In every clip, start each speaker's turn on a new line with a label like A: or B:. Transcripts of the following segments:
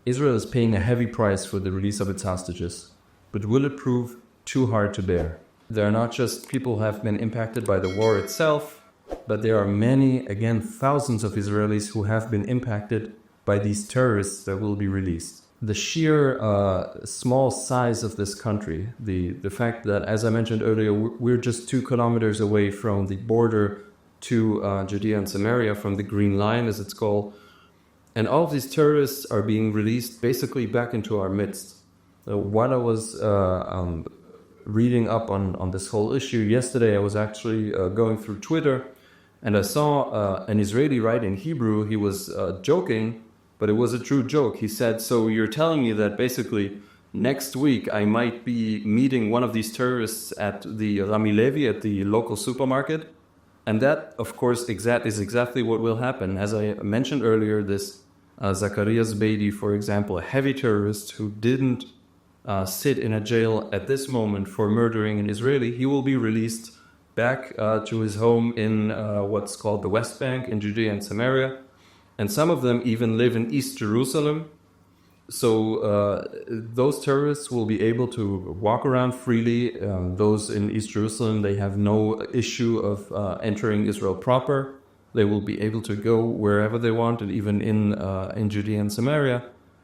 A: Israel is paying a heavy price for the release of its hostages, but will it prove too hard to bear? There are not just people who have been impacted by the war itself, but there are many, again, thousands of Israelis who have been impacted by these terrorists that will be released. The sheer small size of this country, the fact that, as I mentioned earlier, we're just 2 kilometers away from the border to Judea and Samaria, from the Green Line, as it's called, and all of these terrorists are being released basically back into our midst. While I was reading up on this whole issue yesterday, I was actually going through Twitter, and I saw an Israeli write in Hebrew. He was joking, but it was a true joke. He said, "So you're telling me that basically next week I might be meeting one of these terrorists at the Rami Levi, at the local supermarket?" And that, of course, is exactly what will happen. As I mentioned earlier, this Zacharias Beidi, for example, a heavy terrorist who didn't sit in a jail at this moment for murdering an Israeli, he will be released back to his home in what's called the West Bank in Judea and Samaria. And some of them even live in East Jerusalem. So those terrorists will be able to walk around freely. Those in East Jerusalem, they have no issue of entering Israel proper. They will be able to go wherever they want, and even in Judea and Samaria.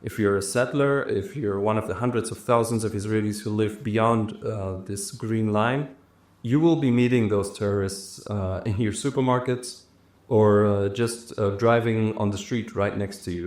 A: If you're a settler, if you're one of the hundreds of thousands of Israelis who live beyond this green line, you will be meeting those terrorists in your supermarkets or just driving on the street right next to you.